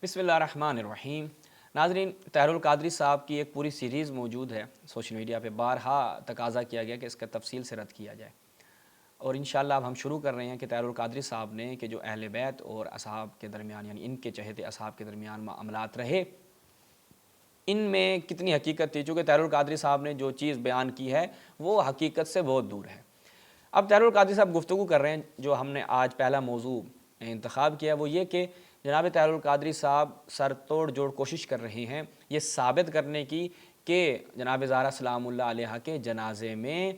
بسم اللہ الرحمن الرحیم۔ ناظرین، طاہر القادری صاحب کی ایک پوری سیریز موجود ہے سوشل میڈیا پہ، بارہا تقاضا کیا گیا کہ اس کا تفصیل سے رد کیا جائے، اور انشاءاللہ اب ہم شروع کر رہے ہیں کہ طاہر القادری صاحب نے کہ جو اہل بیت اور اصحاب کے درمیان، یعنی ان کے چہتے اصحاب کے درمیان معاملات رہے، ان میں کتنی حقیقت تھی۔ چونکہ طاہر القادری صاحب نے جو چیز بیان کی ہے وہ حقیقت سے بہت دور ہے۔ اب طاہر القادری صاحب گفتگو کر رہے ہیں، جو ہم نے آج پہلا موضوع انتخاب کیا وہ یہ کہ جناب طاہر القادری صاحب سر توڑ جوڑ کوشش کر رہے ہیں یہ ثابت کرنے کی کہ جناب زہرا سلام اللہ علیہا کے جنازے میں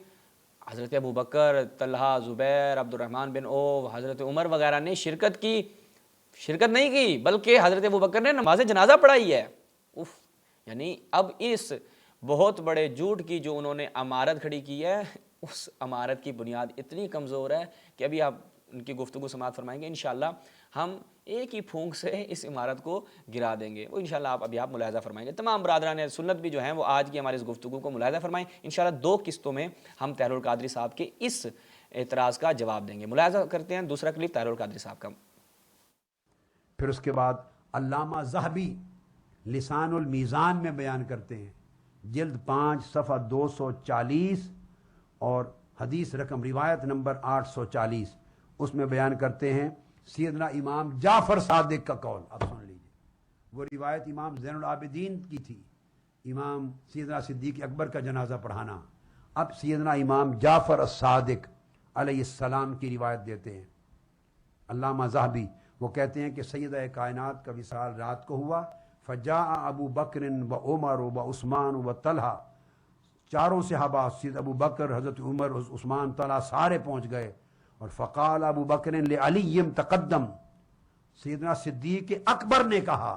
حضرت ابوبکر، طلحہ، زبیر، عبد الرحمن بن عوف، حضرت عمر وغیرہ نے شرکت نہیں کی، بلکہ حضرت ابوبکر نے نماز جنازہ پڑھائی ہے۔ یعنی اب اس بہت بڑے جھوٹ کی جو انہوں نے عمارت کھڑی کی ہے، اس عمارت کی بنیاد اتنی کمزور ہے کہ ابھی آپ ان کی گفتگو سماعت فرمائیں گے، انشاءاللہ ہم ایک ہی پھونک سے اس عمارت کو گرا دیں گے۔ وہ انشاءاللہ آپ ملاحظہ فرمائیں گے۔ تمام برادران سنت بھی جو ہیں وہ آج کی ہماری اس گفتگو کو ملاحظہ فرمائیں۔ انشاءاللہ 2 قسطوں میں ہم طاہر القادری صاحب کے اس اعتراض کا جواب دیں گے۔ ملاحظہ کرتے ہیں دوسرا کلپ طاہر القادری صاحب کا۔ پھر اس کے بعد علامہ ذہبی لسان المیزان میں بیان کرتے ہیں، جلد 5 صفحہ 240 اور حدیث رقم روایت نمبر 840، اس میں بیان کرتے ہیں سیدنا امام جعفر صادق کا قول۔ اب سن لیجیے، وہ روایت امام زین العابدین کی تھی، امام سیدنا صدیق اکبر کا جنازہ پڑھانا۔ اب سیدنا امام جعفر الصادق علیہ السلام کی روایت دیتے ہیں علامہ ذہبی۔ وہ کہتے ہیں کہ سیدہ کائنات کا وصال رات کو ہوا، فجاء ابو بکر و عمر و عثمان و طلحہ، چاروں صحابہ سید ابو بکر، حضرت عمر، عثمان، طلحہ سارے پہنچ گئے، اور فقال ابو بکر لعلی تقدم، سیدنا صدیق اکبر نے کہا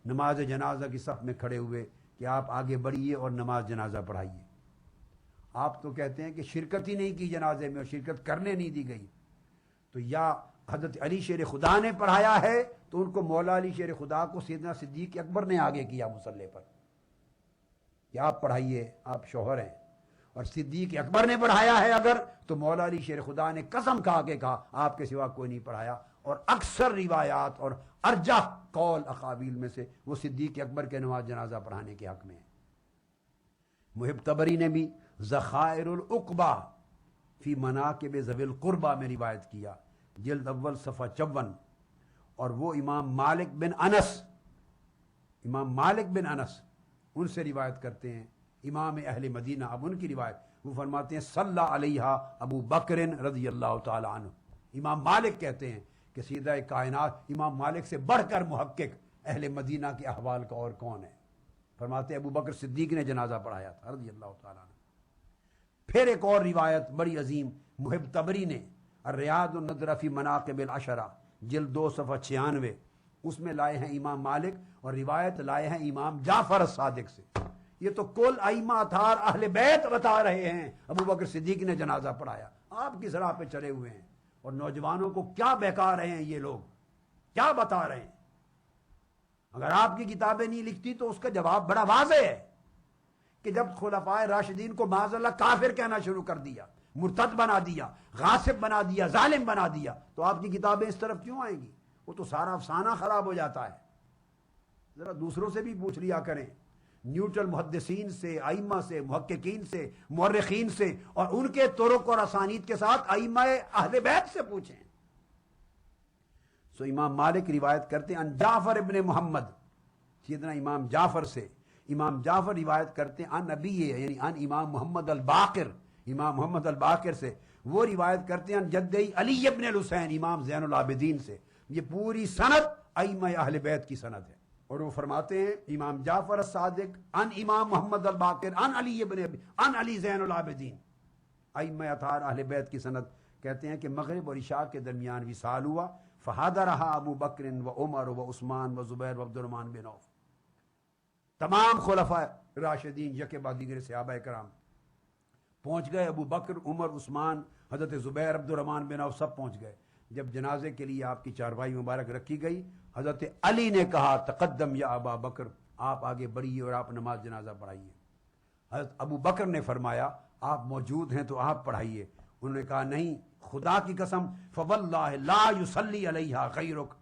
نماز جنازہ کی صف میں کھڑے ہوئے کہ آپ آگے بڑھیے اور نماز جنازہ پڑھائیے۔ آپ تو کہتے ہیں کہ شرکت ہی نہیں کی جنازے میں اور شرکت کرنے نہیں دی گئی، تو یا حضرت علی شیر خدا نے پڑھایا ہے تو ان کو مولا علی شیر خدا کو سیدنا صدیق اکبر نے آگے کیا مصلی پر کہ آپ پڑھائیے، آپ شوہر ہیں، اور صدیق اکبر نے پڑھایا ہے اگر تو مولا علی شیر خدا نے قسم کھا کے کہا آپ کے سوا کوئی نہیں پڑھایا۔ اور اکثر روایات اور ارجح قول اقاویل میں سے وہ صدیق اکبر کے نماز جنازہ پڑھانے کے حق میں ہیں۔ محب طبری نے بھی ذخائر العقبہ فی مناقب ذوی القربہ میں روایت کیا، جلد اول صفحہ 54، اور وہ امام مالک بن انس ان سے روایت کرتے ہیں، امام اہل مدینہ۔ اب ان کی روایت وہ فرماتے ہیں صلی علیہ ابو بکر رضی اللہ تعالی عنہ۔ امام مالک کہتے ہیں کہ سیدہ کائنات، امام مالک سے بڑھ کر محقق اہل مدینہ کے احوال کا اور کون ہے، فرماتے ابو بکر صدیق نے جنازہ پڑھایا تھا رضی اللہ تعالی عنہ۔ پھر ایک اور روایت بڑی عظیم محب طبری نے الریاض النضرہ فی مناقب العشرہ، جلد 2 صفحہ 96، اس میں لائے ہیں امام مالک، اور روایت لائے ہیں امام جعفر الصادق سے۔ یہ تو کل ائمہ اطہار اہل بیت بتا رہے ہیں ابو بکر صدیق نے جنازہ پڑھایا، آپ کس راہ پہ چلے ہوئے ہیں، اور نوجوانوں کو کیا بہکا رہے ہیں، یہ لوگ کیا بتا رہے ہیں۔ اگر آپ کی کتابیں نہیں لکھتی تو اس کا جواب بڑا واضح ہے کہ جب خلفائے راشدین کو معاذ اللہ کافر کہنا شروع کر دیا، مرتد بنا دیا، غاصب بنا دیا، ظالم بنا دیا، تو آپ کی کتابیں اس طرف کیوں آئیں گی؟ وہ تو سارا افسانہ خراب ہو جاتا ہے۔ ذرا دوسروں سے بھی پوچھ لیا کریں، نیوٹرل محدثین سے، ائمہ سے، محققین سے، مورخین سے، اور ان کے طرق اور اسانید کے ساتھ ائمہ اہل بیت سے پوچھیں۔ سو امام مالک روایت کرتے ہیں ان جعفر ابن محمد، سیدنا امام جعفر سے، امام جعفر روایت کرتے ہیں ان نبی، یعنی ان امام محمد الباقر، امام محمد الباقر سے، وہ روایت کرتے ہیں ان جدی علی ابن الحسین، امام زین العابدین سے۔ یہ پوری سند ائمہ اہل بیت کی سند ہے، اور وہ فرماتے ہیں امام جعفر الصادق ان امام محمد الباقر ان علی زین العابدین، ائمہ اطہار اہل بیت کی سند۔ کہتے ہیں کہ مغرب اور عشاء کے درمیان وصال ہوا، فحضرها ابو بکر و عمر و عثمان و زبیر و عبد الرحمن بن عوف، تمام خلفاء راشدین یکے بعد دیگر صحابہ کرام پہنچ گئے، ابو بکر، عمر، عثمان، حضرت زبیر، عبد الرحمن بن عوف سب پہنچ گئے۔ جب جنازے کے لیے آپ کی چارپائی مبارک رکھی گئی، حضرت علی نے کہا تقدم یا ابا بکر، آپ آگے بڑھیے اور آپ نماز جنازہ پڑھائیے۔ حضرت ابو بکر نے فرمایا آپ موجود ہیں تو آپ پڑھائیے۔ انہوں نے کہا نہیں، خدا کی قسم فواللہ لا یصلی علیہا غیرک،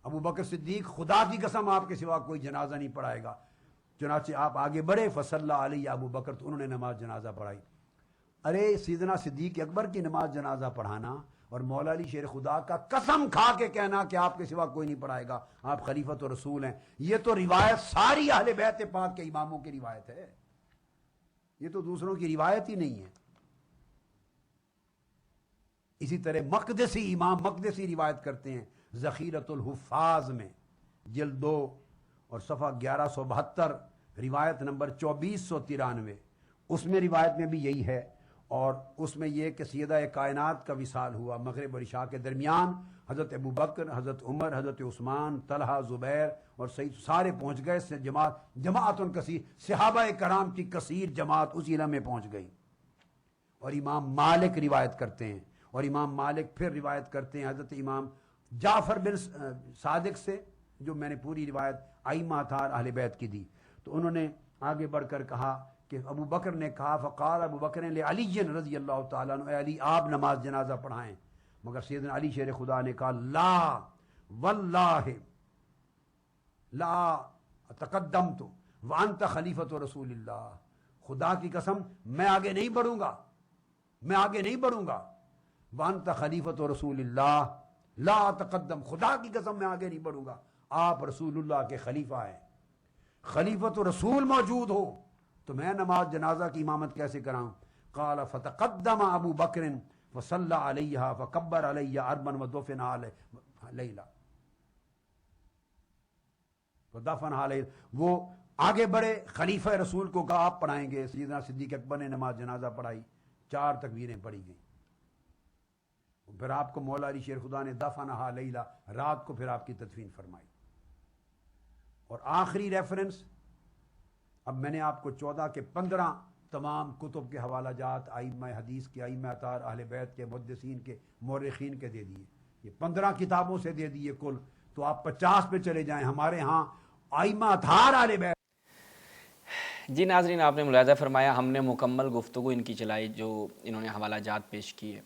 ابو بکر صدیق خدا کی قسم آپ کے سوا کوئی جنازہ نہیں پڑھائے گا. چنانچہ آپ آگے بڑھے فصلی علیہ ابو بکر، تو انہوں نے نماز جنازہ پڑھائی. ارے سیدنا صدیق اکبر کی نماز جنازہ پڑھانا اور مولا علی شیر خدا کا قسم کھا کے کہنا کہ آپ کے سوا کوئی نہیں پڑھائے گا، آپ خلیفۃ و رسول ہیں، یہ تو روایت ساری اہل بیت پاک کے اماموں کی روایت ہے، یہ تو دوسروں کی روایت ہی نہیں ہے. اسی طرح مقدسی، امام مقدسی روایت کرتے ہیں ذخیرۃ الحفاظ میں جلد 2 اور صفحہ 1172، روایت نمبر 2493، اس میں روایت میں بھی یہی ہے. اور اس میں یہ کہ سیدہ کائنات کا وصال ہوا مغرب اور عشاء کے درمیان، حضرت ابو بکر، حضرت عمر، حضرت عثمان، طلحہ، زبیر اور سعید سارے پہنچ گئے. جماعت کثیر، صحابہ کرام کی کثیر جماعت اس علم میں پہنچ گئی. اور امام مالک روایت کرتے ہیں، اور امام مالک پھر روایت کرتے ہیں حضرت امام جعفر بن صادق سے، جو میں نے پوری روایت ائمہ اطہار اہل بیت کی دی. تو انہوں نے آگے بڑھ کر کہا کہ ابو بکر نے کہا، فقال ابو بکر لعلی رضی اللہ تعالیٰ عنہ، اے علی آپ نماز جنازہ پڑھائیں. مگر سیدنا علی شیر خدا نے کہا لا واللہ لا تقدمت وانت خلیفۃ رسول اللہ، خدا کی قسم میں آگے نہیں بڑھوں گا، میں آگے نہیں بڑھوں گا. وانت خلیفۃ رسول اللہ لا تقدم، خدا کی قسم میں آگے نہیں بڑھوں گا، آپ رسول اللہ کے خلیفہ ہیں، خلیفۃ رسول موجود ہو تو میں نماز جنازہ کی امامت کیسے کراؤں. قال فتقدم ابو بکر فصلی علیہ فکبر علیہ اربن ودفن لیلا، ودفن علیہ، وہ آگے بڑھے، خلیفہ رسول کو کہا آپ پڑھائیں گے. سیدنا صدیق اکبر نے نماز جنازہ پڑھائی، 4 تکبیریں پڑھی گئیں. پھر آپ کو مولا علی شیر خدا نے دفنہا لیلا، رات کو پھر آپ کی تدفین فرمائی. اور آخری ریفرنس، اب میں نے آپ کو 14 کے 15 تمام کتب کے حوالہ جات ائمہ حدیث کے، ائمہ اطہار اہل بیت کے، محدثین کے، مورخین کے دے دیے. یہ 15 کتابوں سے دے دیے کل، تو آپ 50 پہ چلے جائیں. ہمارے ہاں ائمہ اطہار اہل بیت. جی ناظرین، آپ نے ملاحظہ فرمایا، ہم نے مکمل گفتگو ان کی چلائی جو انہوں نے حوالہ جات پیش کیے.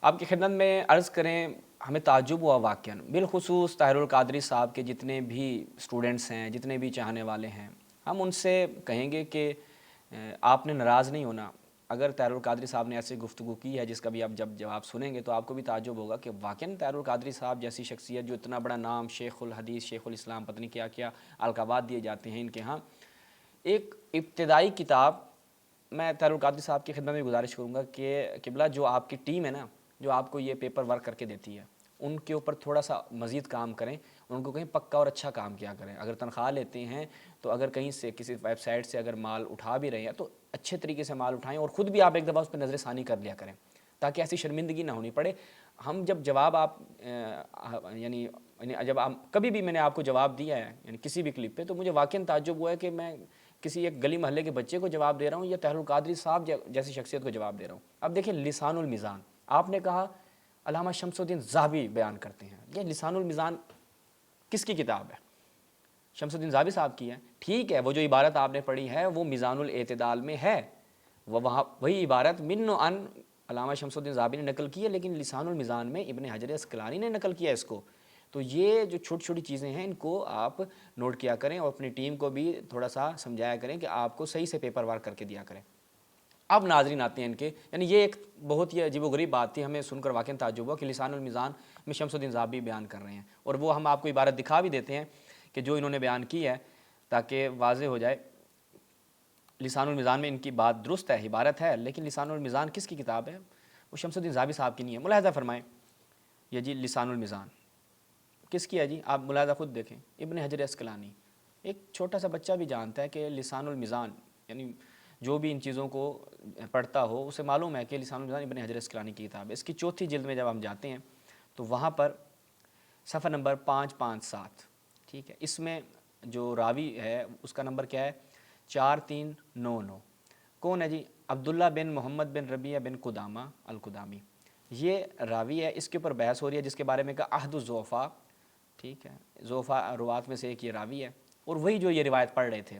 آپ کی خدمت میں عرض کریں، ہمیں تعجب ہوا واقعاً، بالخصوص طاہر القادری صاحب کے جتنے بھی اسٹوڈنٹس ہیں، جتنے بھی چاہنے والے ہیں، ہم ان سے کہیں گے کہ آپ نے ناراض نہیں ہونا. اگر طاہر القادری صاحب نے ایسی گفتگو کی ہے جس کا بھی آپ جب جواب سنیں گے تو آپ کو بھی تعجب ہوگا کہ واقعاً طاہر القادری صاحب جیسی شخصیت، جو اتنا بڑا نام، شیخ الحدیث، شیخ الاسلام، پتہ نہیں کیا کیا القابات دیے جاتے ہیں ان کے ہاں، ایک ابتدائی کتاب. میں طاہر القادری صاحب کی خدمت میں گزارش کروں گا کہ قبلہ جو آپ کی ٹیم ہے نا، جو آپ کو یہ پیپر ورک کر کے دیتی ہے، ان کے اوپر تھوڑا سا مزید کام کریں، ان کو کہیں پکا اور اچھا کام کیا کریں. اگر تنخواہ لیتے ہیں تو اگر کہیں سے کسی ویب سائٹ سے اگر مال اٹھا بھی رہے ہیں تو اچھے طریقے سے مال اٹھائیں، اور خود بھی آپ ایک دفعہ اس پہ نظر ثانی کر لیا کریں تاکہ ایسی شرمندگی نہ ہونی پڑے. ہم جب جواب آپ یعنی جب کبھی بھی میں نے آپ کو جواب دیا ہے یعنی کسی بھی کلپ پہ، تو مجھے واقعاً تعجب ہوا ہے کہ میں کسی ایک گلی محلے کے بچے کو جواب دے رہا ہوں یا طاہر القادری صاحب جیسی شخصیت کو جواب دے رہا ہوں. اب دیکھیں لسان المیزان، آپ نے کہا علامہ شمس الدین ذہبی بیان کرتے ہیں. یہ لسان المیزان کس کی کتاب ہے؟ شمس الدین ذہبی صاحب کی ہے. ٹھیک ہے، وہ جو عبارت آپ نے پڑھی ہے وہ میزان الاعتدال میں ہے، وہاں وہی عبارت من و ان علامہ شمس الدین ذہبی نے نقل کی ہے، لیکن لسان المیزان میں ابن حجر اسقلانی نے نقل کیا اس کو. تو یہ جو چھوٹی چھوٹی چیزیں ہیں ان کو آپ نوٹ کیا کریں اور اپنی ٹیم کو بھی تھوڑا سا سمجھایا کریں کہ آپ کو صحیح سے پیپر ورک کر کے دیا کریں. اب ناظرین آتے ہیں ان کے، یعنی یہ ایک بہت ہی عجیب و غریب بات تھی، ہمیں سن کر واقعی تعجب ہوا کہ لسان المیزان میں شمس الدین ذہبی بیان کر رہے ہیں، اور وہ ہم آپ کو عبارت دکھا بھی دیتے ہیں کہ جو انہوں نے بیان کی ہے تاکہ واضح ہو جائے. لسان المیزان میں ان کی بات درست ہے، عبارت ہے، لیکن لسان المیزان کس کی کتاب ہے؟ وہ شمس الدین ذہبی صاحب کی نہیں ہے. ملاحظہ فرمائیں، یہ جی لسان المیزان کس کی ہے جی؟ آپ ملاحظہ خود دیکھیں، ابن حجر اسقلانی. ایک چھوٹا سا بچہ بھی جانتا ہے کہ لسان المیزان، یعنی جو بھی ان چیزوں کو پڑھتا ہو اسے معلوم ہے کہ لسان المیزان ابن حجر اسقلانی کی کتاب ہے. اس کی 4تھی جلد میں جب ہم جاتے ہیں تو وہاں پر صفحہ نمبر 557، ٹھیک ہے، اس میں جو راوی ہے اس کا نمبر کیا ہے؟ 4399. کون ہے جی؟ عبداللہ بن محمد بن ربیعہ بن قدامہ القدامی، یہ راوی ہے. اس کے اوپر بحث ہو رہی ہے جس کے بارے میں کہا عہد الضعفاء، ٹھیک ہے، ضعفاء روات میں سے ایک یہ راوی ہے، اور وہی جو یہ روایت پڑھ رہے تھے.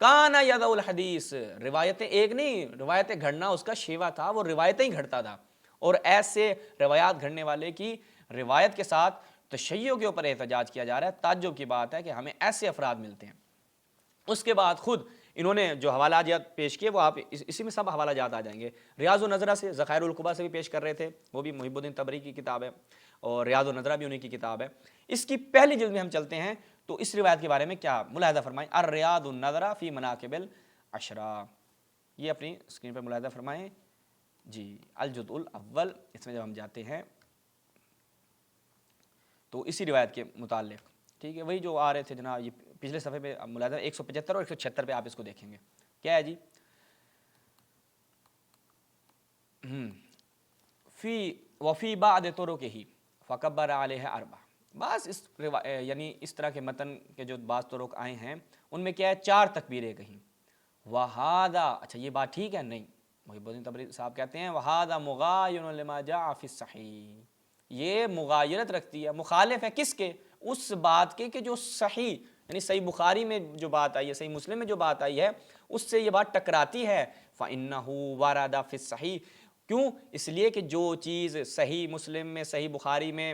کانا یدع الحدیث، روایتیں ایک نہیں، روایتیں گھڑنا اس کا شیوا تھا، وہ روایتیں ہی گھڑتا تھا، اور ایسے روایات گھڑنے والے کی روایت کے ساتھ تشیع کے اوپر احتجاج کیا جا رہا ہے۔ تعجب کی بات ہے کہ ہمیں ایسے افراد ملتے ہیں۔ اس کے بعد خود انہوں نے جو حوالہ جات پیش کیے وہ آپ اسی میں سب حوالہ جات آ جائیں گے۔ ریاض النظرہ سے، ذخائر القبا سے بھی پیش کر رہے تھے، وہ بھی محب الدین طبری کی کتاب ہے، اور ریاض النظرہ بھی انہی کی کتاب ہے۔ اس کی پہلی جلد میں ہم چلتے ہیں تو اس روایت کے بارے میں کیا ملاحظہ فرمائیں، الریاض النظرہ فی مناقب العشرہ، یہ اپنی اسکرین پر ملاحظہ فرمائیں جی، الجزء الاول، اس میں جب ہم جاتے ہیں تو اسی روایت کے متعلق، ٹھیک ہے، وہی جو آ رہے تھے جناب، یہ پچھلے صفحے پہ ملاحظہ 175 اور 176 پہ آپ اس کو دیکھیں گے، کیا ہے جی، فی وفی بعد طرقہ فکبر علیہ اربع، بس اس یعنی اس طرح کے متن کے جو بعض طرق آئے ہیں ان میں کیا ہے، 4 تکبیریں کہیں، وہذا، اچھا یہ بات ٹھیک ہے، نہیں، محب الدین طبری صاحب کہتے ہیں وہذا مغایر لما جاء فی الصحیح، یہ مغایرت رکھتی ہے، مخالف ہے کس کے، اس بات کے کہ جو صحیح، یعنی صحیح بخاری میں جو بات آئی ہے، صحیح مسلم میں جو بات آئی ہے اس سے یہ بات ٹکراتی ہے۔ فَإِنَّهُ وَرَدَ فِي الصَّحِيحِ، کیوں، اس لیے کہ جو چیز صحیح مسلم میں، صحیح بخاری میں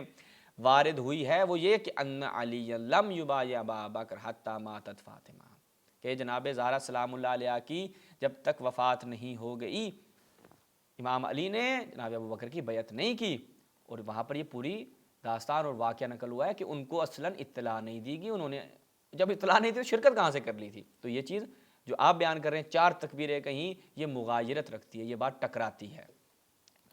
وارد ہوئی ہے وہ یہ کہ ان علی لم یبایع ابا بکر حتی ماتت فاطمہ، کہ جناب زہرا سلام اللہ علیہ کی جب تک وفات نہیں ہو گئی امام علی نے جناب ابو بکر کی بیعت نہیں کی، اور وہاں پر یہ پوری داستان اور واقعہ نقل ہوا ہے کہ ان کو اصلاً اطلاع نہیں دی گئی، انہوں نے جب اطلاع نہیں تھی تو شرکت کہاں سے کر لی تھی، تو یہ چیز جو آپ بیان کر رہے ہیں 4 تکبیریں کہیں، یہ مغایرت رکھتی ہے، یہ بات ٹکراتی ہے۔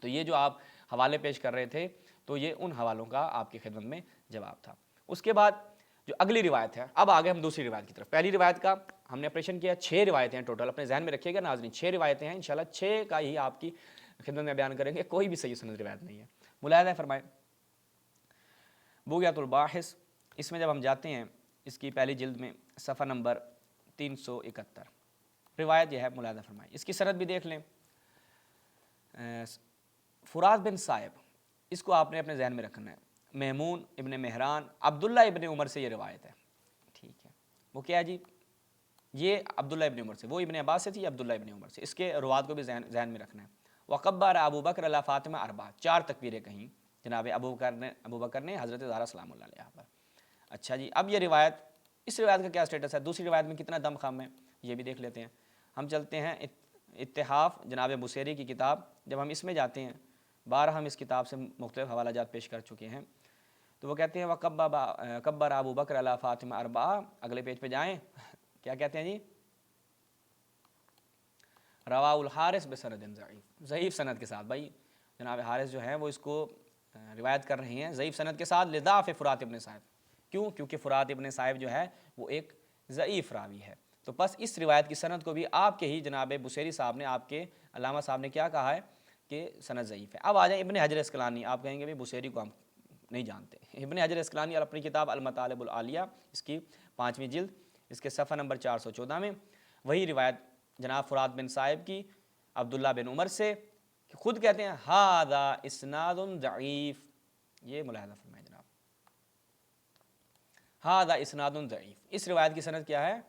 تو یہ جو آپ حوالے پیش کر رہے تھے تو یہ ان حوالوں کا آپ کی خدمت میں جواب تھا۔ اس کے بعد جو اگلی روایت ہے، اب آگے ہم دوسری روایت کی طرف۔ پہلی روایت کا ہم نے آپریشن کیا، 6 روایتیں ہیں ٹوٹل، اپنے ذہن میں رکھیے گا ناظرین، 6 روایتیں ہیں، انشاءاللہ 6 کا ہی آپ کی خدمت میں بیان کریں گے، کوئی بھی صحیح سند روایت نہیں ہے۔ ملاحظہ فرمائیں بغیۃ الباحث، اس میں جب ہم جاتے ہیں اس کی پہلی جلد میں صفحہ نمبر 371، روایت یہ ہے، ملاحظہ فرمائیں، اس کی سند بھی دیکھ لیں، فرات بن صائب، اس کو آپ نے اپنے ذہن میں رکھنا ہے، میمون ابن مہران عبداللہ ابن عمر سے یہ روایت ہے، ٹھیک ہے، وہ کیا ہے جی، یہ عبداللہ ابن عمر سے، وہ ابن عباس سے تھی، عبداللہ ابن عمر سے، اس کے روات کو بھی ذہن میں رکھنا ہے۔ وقبر ابو بکر علی فاطمہ اربع، 4 تکبیریں کہیں جناب ابو بکر نے حضرت زہرا سلام اللہ علیہ پر۔ اچھا جی، اب یہ روایت، اس روایت کا کیا سٹیٹس ہے، دوسری روایت میں کتنا دم خم ہے یہ بھی دیکھ لیتے ہیں۔ ہم چلتے ہیں اتحاف جناب بصیری کی کتاب، جب ہم اس میں جاتے ہیں، بارہ ہم اس کتاب سے مختلف حوالہ جات پیش کر چکے ہیں، تو وہ کہتے ہیں وقبر ابو بکر علی فاطمہ اربع، اگلے پیج پہ جائیں، کیا کہتے ہیں جی، رواہ الحارث بسند ضعیف، ضعیف سند کے ساتھ، بھائی جناب حارث جو ہیں وہ اس کو روایت کر رہے ہیں ضعیف سند کے ساتھ، لضعف فرات ابن صائب، کیوں، کیونکہ فرات ابن صائب جو ہے وہ ایک ضعیف راوی ہے، تو بس اس روایت کی سند کو بھی آپ کے ہی جناب بصیری صاحب نے، آپ کے علامہ صاحب نے کیا کہا ہے کہ سند ضعیف ہے۔ اب آ جائیں ابن حجر اسقلانی، آپ کہیں گے بھی بصیری کو ہم نہیں جانتے، ابن حجر اسقلانی اور اپنی کتاب المطالب العالیہ، اس کی 5ویں جلد، اس کے صفحہ نمبر 414 میں وہی روایت جناب فرات بن صائب کی عبداللہ بن عمر سے، خود کہتے ہیں ھذا اسناد ضعیف، یہ ملاحظہ فرمائیں جناب، ھذا اسناد ضعیف، اس روایت کی سند کیا ہے،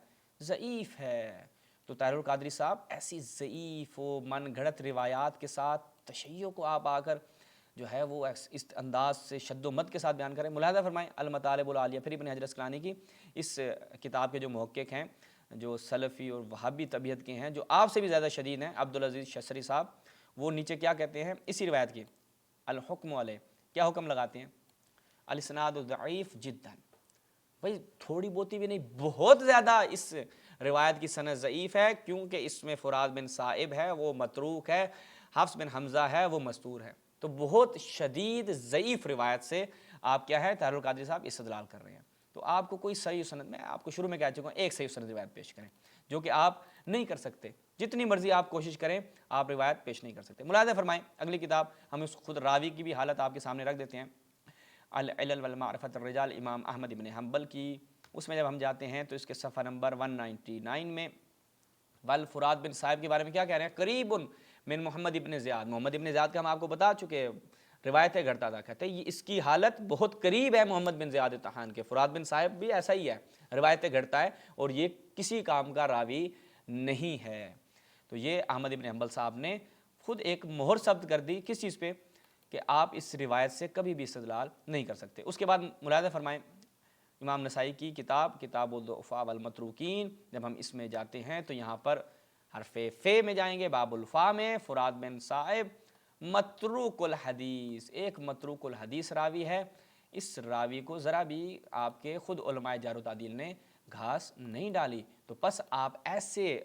ضعیف ہے۔ تو طاہر القادری صاحب ایسی ضعیف و من گھڑت روایات کے ساتھ تشیع کو آپ آ کر جو ہے وہ اس انداز سے شد و مد کے ساتھ بیان کریں۔ ملاحظہ فرمائیں المطالب العالیہ، پھر ابن حجر اسقلانی کی اس کتاب کے جو محقق ہیں، جو سلفی اور وہابی طبیعت کے ہیں، جو آپ سے بھی زیادہ شدید ہیں، عبدالعزیز شسری صاحب، وہ نیچے کیا کہتے ہیں اسی روایت کی، الحکم علیہ، کیا حکم لگاتے ہیں، الاسناد ضعیف جدا، بھائی تھوڑی بہتی بھی نہیں، بہت زیادہ اس روایت کی سند ضعیف ہے، کیونکہ اس میں فرات بن صائب ہے وہ متروک ہے، حفص بن حمزہ ہے وہ مستور ہے، تو بہت شدید ضعیف روایت سے آپ کیا ہے طاہر القادری صاحب استدلال کر رہے ہیں۔ تو آپ کو کوئی صحیح سند، میں آپ کو شروع میں کہہ چکا ہوں ایک صحیح سند روایت پیش کریں، جو کہ آپ نہیں کر سکتے، جتنی مرضی آپ کوشش کریں آپ روایت پیش نہیں کر سکتے۔ ملاحظہ فرمائیں اگلی کتاب، ہم اس خود راوی کی بھی حالت آپ کے سامنے رکھ دیتے ہیں، العلل والمعرفۃ الرجال امام احمد ابن حنبل کی، اس میں جب ہم جاتے ہیں تو اس کے صفحہ نمبر 199 میں والفرات بن صائب کے بارے میں کیا کہہ رہے ہیں، قریب من محمد ابن زیاد، محمد ابن زیاد کا ہم آپ کو بتا چکے روایتیں گھڑتا تھا. کہتے ہیں اس کی حالت بہت قریب ہے محمد بن زیاد طحان کے. فرات بن صاحب بھی ایسا ہی ہے, روایتیں گھڑتا ہے اور یہ کسی کام کا راوی نہیں ہے. تو یہ احمد بن حنبل صاحب نے خود ایک مہر ثبت کر دی کس چیز پہ, کہ آپ اس روایت سے کبھی بھی استدلال نہیں کر سکتے. اس کے بعد ملاحظہ فرمائیں امام نسائی کی کتاب الضعفاء والمتروکین, جب ہم اس میں جاتے ہیں تو یہاں پر حرف فے میں جائیں گے, باب الفا میں فرات بن صاحب متروک الحدیث, ایک متروک الحدیث راوی ہے. اس راوی کو ذرا بھی آپ کے خود علماء جرح و تعدیل نے گھاس نہیں ڈالی. تو پس آپ ایسے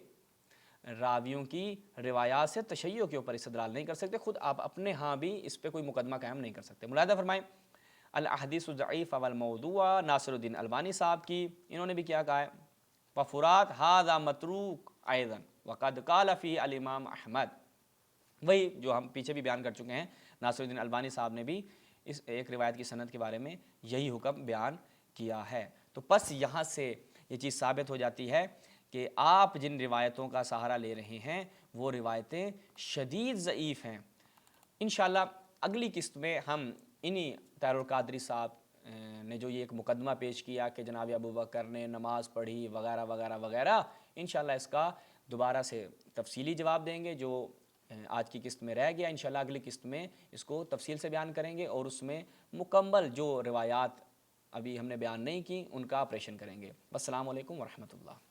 راویوں کی روایات سے تشیع کے اوپر استدلال نہیں کر سکتے, خود آپ اپنے ہاں بھی اس پہ کوئی مقدمہ قائم نہیں کر سکتے. ملاحظہ فرمائیں الاحادیث الضعیفہ والموضوعہ ناصر الدین البانی صاحب کی, انہوں نے بھی کیا کہا ہے, وفرات ھذا متروک ایضا وقد قال فی الامام احمد. وہی جو ہم پیچھے بھی بیان کر چکے ہیں, ناصر الدین البانی صاحب نے بھی اس ایک روایت کی سند کے بارے میں یہی حکم بیان کیا ہے. تو پس یہاں سے یہ چیز ثابت ہو جاتی ہے کہ آپ جن روایتوں کا سہارا لے رہے ہیں وہ روایتیں شدید ضعیف ہیں. انشاءاللہ اگلی قسط میں ہم انہی طاہر القادری صاحب نے جو یہ ایک مقدمہ پیش کیا کہ جناب ابو بکر نے نماز پڑھی وغیرہ وغیرہ وغیرہ, انشاءاللہ اس کا دوبارہ سے تفصیلی جواب دیں گے. جو آج کی قسط میں رہ گیا انشاءاللہ اگلی قسط میں اس کو تفصیل سے بیان کریں گے, اور اس میں مکمل جو روایات ابھی ہم نے بیان نہیں کی ان کا آپریشن کریں گے. السلام علیکم ورحمۃ اللہ.